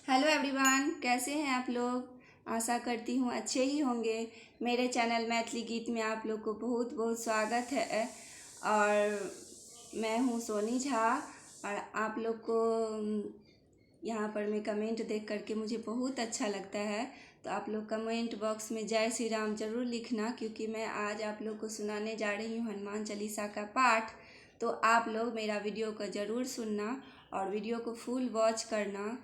Hello everyone, कैसे हैं आप लोग। आशा करती हूँ अच्छे ही होंगे। मेरे चैनल मैथिली गीत में आप लोग को बहुत बहुत स्वागत है। और मैं हूँ सोनी झा। और आप लोग को यहाँ पर मैं कमेंट देख करके मुझे बहुत अच्छा लगता है। तो आप लोग कमेंट बॉक्स में जय श्री राम ज़रूर लिखना, क्योंकि मैं आज आप लोग को सुनाने जा रही हूँ हनुमान चालीसा का पाठ। तो आप लोग मेरा वीडियो को ज़रूर सुनना और वीडियो को फुल वॉच करना।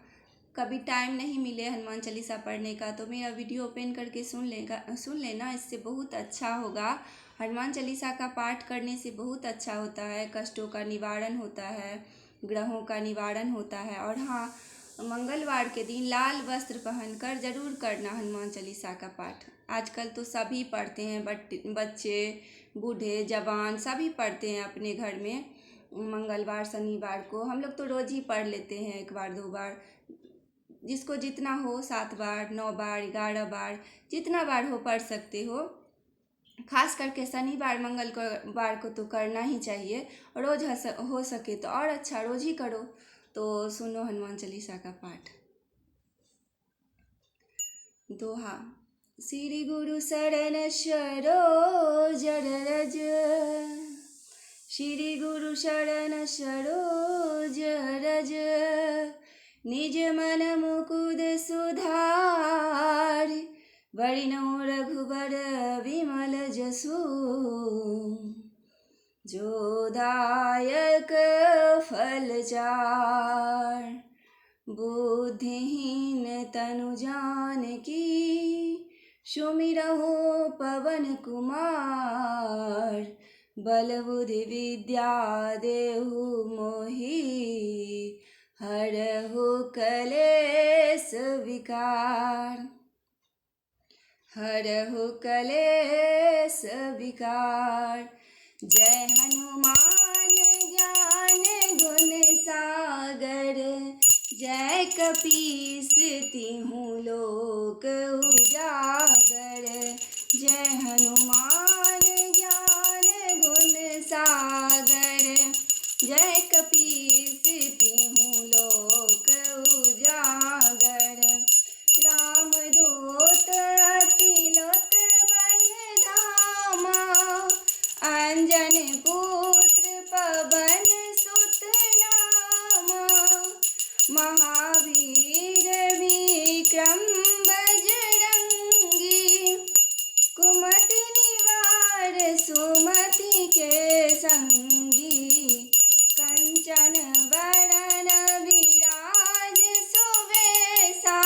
कभी टाइम नहीं मिले हनुमान चालीसा पढ़ने का तो मेरा वीडियो ओपन करके सुन लेना, इससे बहुत अच्छा होगा। हनुमान चालीसा का पाठ करने से बहुत अच्छा होता है, कष्टों का निवारण होता है, ग्रहों का निवारण होता है। और हाँ, मंगलवार के दिन लाल वस्त्र पहनकर ज़रूर करना हनुमान चालीसा का पाठ। आजकल तो सभी पढ़ते हैं, बच्चे बूढ़े जवान सभी पढ़ते हैं अपने घर में। मंगलवार शनिवार को हम लोग तो रोज़ ही पढ़ लेते हैं, एक बार दो बार, जिसको जितना हो, 7 बार 9 बार 11 बार जितना बार हो पढ़ सकते हो। खास करके शनिवार मंगलवार को तो करना ही चाहिए। रोज़ हो सके तो और अच्छा, रोज़ ही करो। तो सुनो हनुमान चालीसा का पाठ। दोहा। श्री गुरु शरण सरोज रज, श्री गुरु शरण सरोज रज, निज मन मुकुद सुधार, वरिनौ रघुबर विमल जसु, जो दायक फल चार, बुद्धिहीन तनु जानकी, सुमिरहु पवन कुमार, बल बुद्धि विद्या देहु मोहि, हरहु कलेश विकार, हरहु कलेश विकार। जय हनुमान ज्ञान गुण सागर, जय कपीस तिहु लोक उजागर। जय हनुमान ज्ञान गुण सागर, जय कपीस तिहु लोक उजागर। राम दूत अतिलोत बल धामा, अंजन पुत्र पवन सुत नामा, महावीर विक्रम बजरंगी, कुमति निवार सुमति के संगी, कंचन वरण विराज सुवेशा,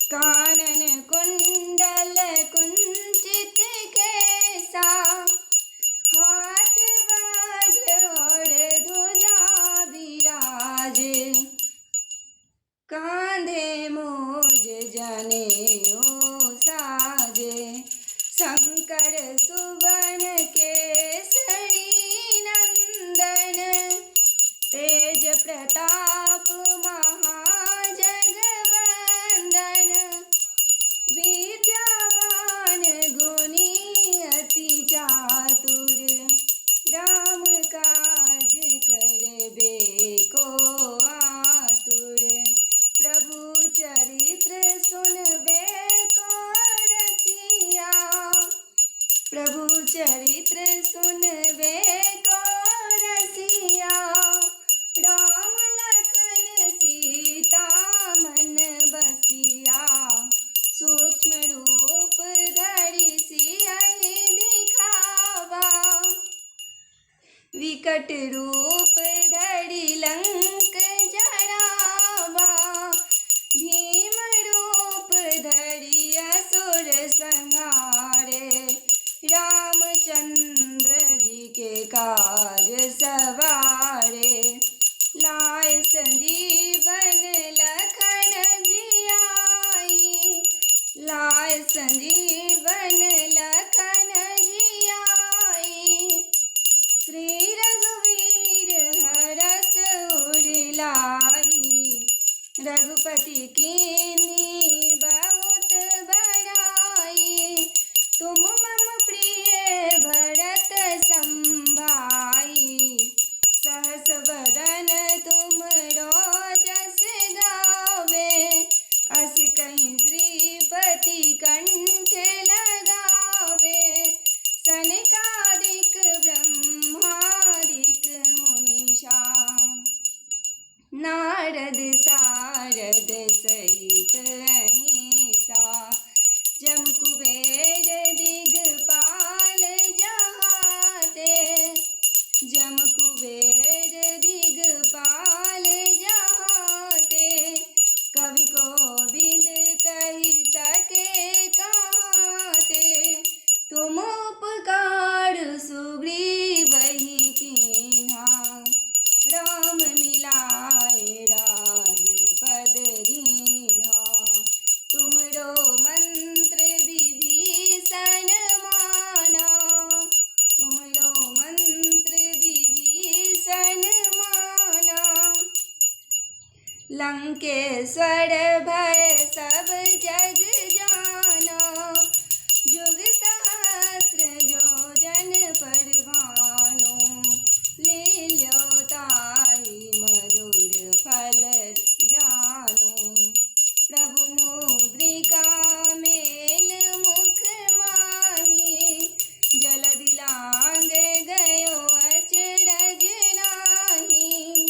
कानन कुंडल कुंचित केसा, हाथ वज्र और ध्वजा विराजे, कांधे मूज जनेऊ साजे, शंकर सुवन केसरी नंदन, तेज प्रताप महाजगवंदन, विद्यावान गुणी अति चातुर, राम काज करबे को आतुर, प्रभु चरित्र सुनबे को रसिया, प्रभु चरित्र सुनबे को रसिया, राम लखन सीता मन बसिया, सूक्ष्म रूप धरि सियहि दिखावा, विकट रूप धरि लंक जरावा, भीम रूप धरि असुर संहारे, रामचंद्र जी के काज सवारे, लाए संजीवन लखन जियाई, लाए संजीवन लखन जियाई, श्री रघुवीर हरष उर लाई, रघुपति कीन्ही बहुत बड़ाई, तुम मम प्रिय भरत संभाई, सहस वदन तुम रो जस गावे, नारद सारद सहित अहिंसा जम कुबेर दिगपाल जहाते जम कुबेर दिगपाल जहाते कवि गोविंद कही सके कहाते तुम उपकार सुग्रीव ही कीन्हा राम मिलाए राजपद दीन्हा तुमरो मंत्र विभीषण माना तुमरो मंत्र विभीषण माना लंकेश्वर भय सब जग जाना जुग सहस्र योजन पर भानु लील्यो ताहि मधुर फल जानु प्रभु मुद्रिका मेल मुख माही जलधि लांग गयो अचरज नाही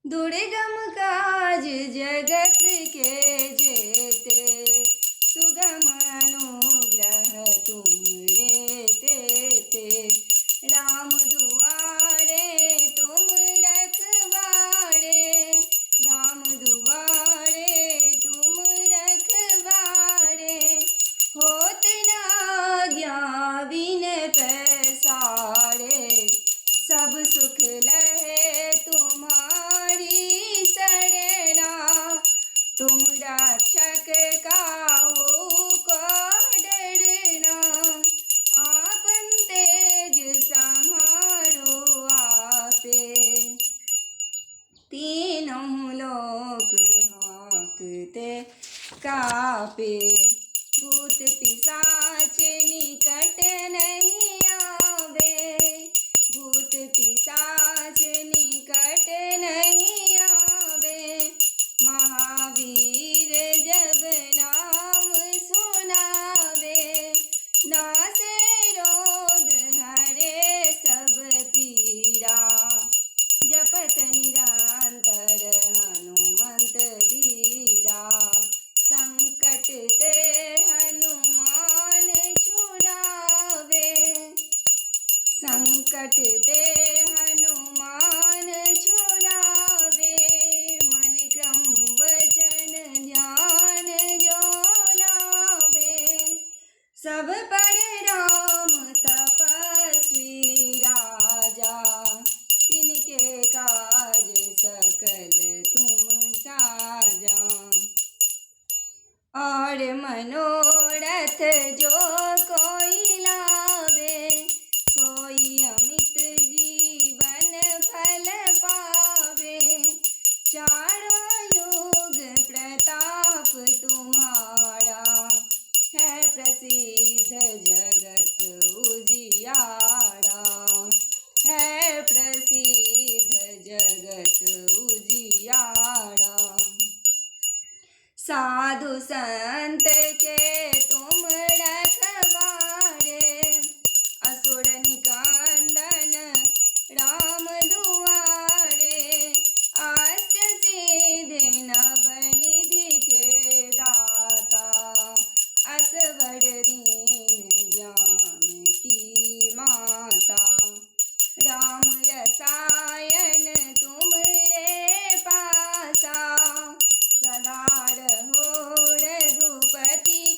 दुर्गम काज जगत के जेते सुगम अनुग्रह तुम रे तेते राम दुआरे तुम रखवारे राम दुआरे तुम रखवारे होत न आज्ञा बिन पैसारे सब सुख लहे तुम्हारी शरणा तुम रक्षक काहू को डरना आपन तेज संहारो आपे तीनों लोक हाँकते कापे भूत पिशाच निकट नहीं आवे भूत पिशाच निकट नहीं आवे महावीर जब नाम सुनावे नासे रोग हरे सब पीरा जपत निरंतर हनुमंत वीरा संकट ते हनुमान छुड़ावे संकट ते हनुमान छुड़ावे मन क्रम वचन ध्यान जो लावे सब पर राम तपस्वी राजा तिनके काज सकल तुम साजा और मनोरथ जो कोई लावे सोई अमित जीवन फल पावे चारों युग प्रताप तुम्हारा है प्रसिद्ध जगत उजियारा है प्रसिद्ध जगत उजियारा साधु संत के तुम रखवारे असुर निकंदन राम दुआरे अष्ट सिद्धि नवनिधि के दाता असवर दीन जानकी माता राम रसायन तुम रे पासा सदा रहो रघुपति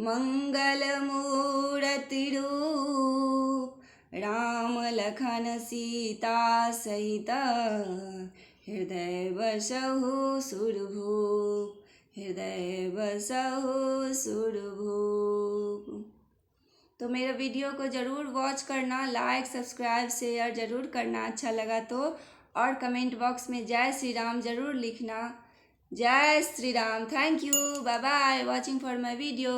मंगल मूर्ति रूप राम लखन सीता सहित हृदय बसहु सुरभूप हृदय बसहु सुरभूप। तो मेरा वीडियो को ज़रूर वॉच करना, लाइक सब्सक्राइब शेयर ज़रूर करना अच्छा लगा तो, और कमेंट बॉक्स में जय श्री राम ज़रूर लिखना। जय Shri Ram. Thank you. Bye bye watching for my video.